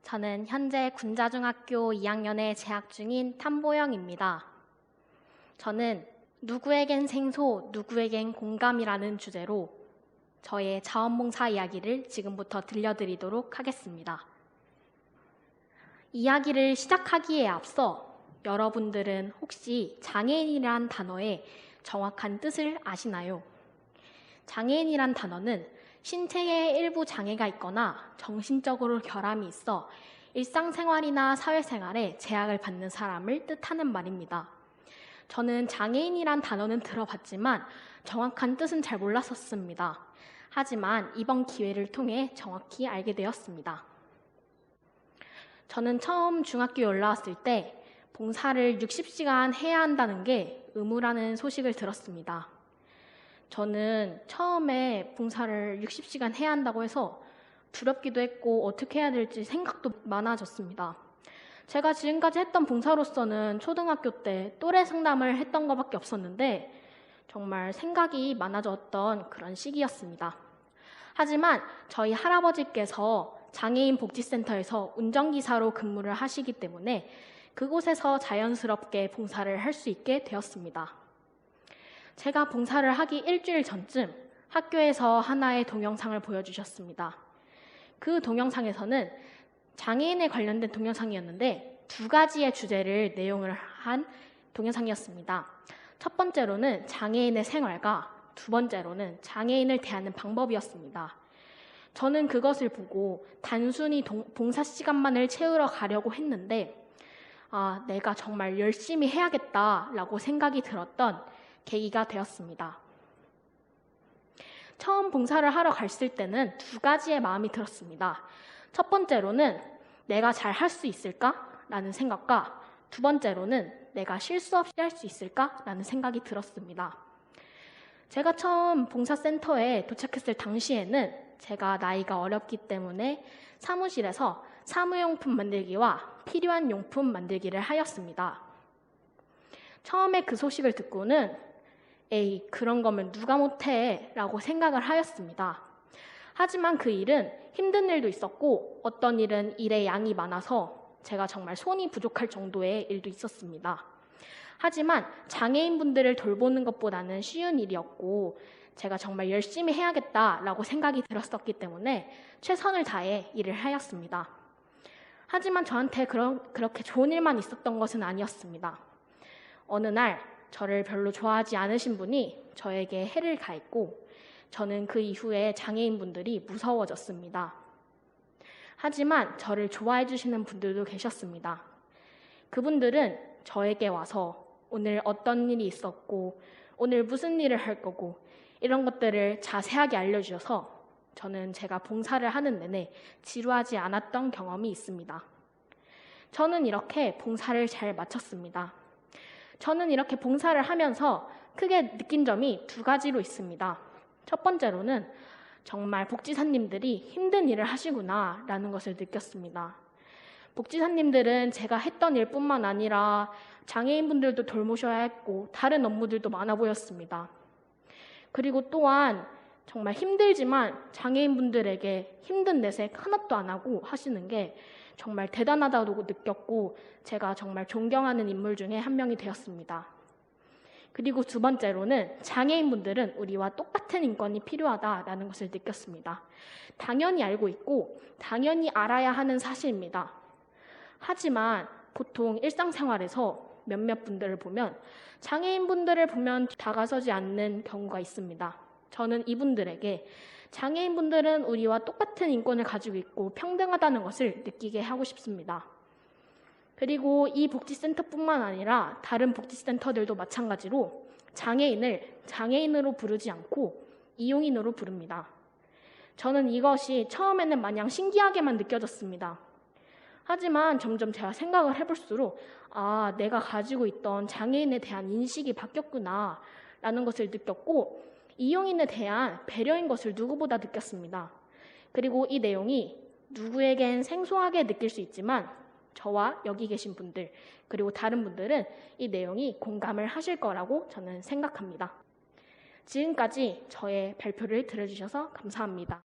저는 현재 군자중학교 2학년에 재학 중인 탐보영입니다. 저는 누구에겐 생소, 누구에겐 공감이라는 주제로 저의 자원봉사 이야기를 지금부터 들려드리도록 하겠습니다. 이야기를 시작하기에 앞서 여러분들은 혹시 장애인이란 단어의 정확한 뜻을 아시나요? 장애인이란 단어는 신체에 일부 장애가 있거나 정신적으로 결함이 있어 일상생활이나 사회생활에 제약을 받는 사람을 뜻하는 말입니다. 저는 장애인이란 단어는 들어봤지만 정확한 뜻은 잘 몰랐었습니다. 하지만 이번 기회를 통해 정확히 알게 되었습니다. 저는 처음 중학교에 올라왔을 때 봉사를 60시간 해야 한다는 게 의무라는 소식을 들었습니다. 저는 처음에 봉사를 60시간 해야 한다고 해서 두렵기도 했고 어떻게 해야 될지 생각도 많아졌습니다. 제가 지금까지 했던 봉사로서는 초등학교 때 또래 상담을 했던 것밖에 없었는데 정말 생각이 많아졌던 그런 시기였습니다. 하지만 저희 할아버지께서 장애인 복지센터에서 운전기사로 근무를 하시기 때문에 그곳에서 자연스럽게 봉사를 할 수 있게 되었습니다. 제가 봉사를 하기 일주일 전쯤 학교에서 하나의 동영상을 보여주셨습니다. 그 동영상에서는 장애인에 관련된 동영상이었는데 두 가지의 주제를 내용을 한 동영상이었습니다. 첫 번째로는 장애인의 생활과 두 번째로는 장애인을 대하는 방법이었습니다. 저는 그것을 보고 단순히 봉사 시간만을 채우러 가려고 했는데 내가 정말 열심히 해야겠다라고 생각이 들었던 계기가 되었습니다. 처음 봉사를 하러 갔을 때는 두 가지의 마음이 들었습니다. 첫 번째로는 내가 잘 할 수 있을까? 라는 생각과 두 번째로는 내가 실수 없이 할 수 있을까? 라는 생각이 들었습니다. 제가 처음 봉사센터에 도착했을 당시에는 제가 나이가 어렸기 때문에 사무실에서 사무용품 만들기와 필요한 용품 만들기를 하였습니다. 처음에 그 소식을 듣고는 에이, 그런 거면 누가 못해 라고 생각을 하였습니다. 하지만 그 일은 힘든 일도 있었고 어떤 일은 일의 양이 많아서 제가 정말 손이 부족할 정도의 일도 있었습니다. 하지만 장애인분들을 돌보는 것보다는 쉬운 일이었고 제가 정말 열심히 해야겠다라고 생각이 들었었기 때문에 최선을 다해 일을 하였습니다. 하지만 저한테 그렇게 좋은 일만 있었던 것은 아니었습니다. 어느 날 저를 별로 좋아하지 않으신 분이 저에게 해를 가했고 저는 그 이후에 장애인분들이 무서워졌습니다. 하지만 저를 좋아해 주시는 분들도 계셨습니다. 그분들은 저에게 와서 오늘 어떤 일이 있었고 오늘 무슨 일을 할 거고 이런 것들을 자세하게 알려주셔서 저는 제가 봉사를 하는 내내 지루하지 않았던 경험이 있습니다. 저는 이렇게 봉사를 잘 마쳤습니다. 저는 이렇게 봉사를 하면서 크게 느낀 점이 두 가지로 있습니다. 첫 번째로는 정말 복지사님들이 힘든 일을 하시구나 라는 것을 느꼈습니다. 복지사님들은 제가 했던 일뿐만 아니라 장애인분들도 돌보셔야 했고 다른 업무들도 많아 보였습니다. 그리고 또한 정말 힘들지만 장애인분들에게 힘든 내색 하나도 안 하고 하시는 게 정말 대단하다고 느꼈고 제가 정말 존경하는 인물 중에 한 명이 되었습니다. 그리고 두 번째로는 장애인분들은 우리와 똑같은 인권이 필요하다라는 것을 느꼈습니다. 당연히 알고 있고 당연히 알아야 하는 사실입니다. 하지만 보통 일상생활에서 몇몇 분들을 보면 장애인분들을 보면 다가서지 않는 경우가 있습니다. 저는 이분들에게 장애인분들은 우리와 똑같은 인권을 가지고 있고 평등하다는 것을 느끼게 하고 싶습니다. 그리고 이 복지센터뿐만 아니라 다른 복지센터들도 마찬가지로 장애인을 장애인으로 부르지 않고 이용인으로 부릅니다. 저는 이것이 처음에는 마냥 신기하게만 느껴졌습니다. 하지만 점점 제가 생각을 해볼수록 내가 가지고 있던 장애인에 대한 인식이 바뀌었구나 라는 것을 느꼈고 이용인에 대한 배려인 것을 누구보다 느꼈습니다. 그리고 이 내용이 누구에겐 생소하게 느낄 수 있지만 저와 여기 계신 분들 그리고 다른 분들은 이 내용이 공감을 하실 거라고 저는 생각합니다. 지금까지 저의 발표를 들어주셔서 감사합니다.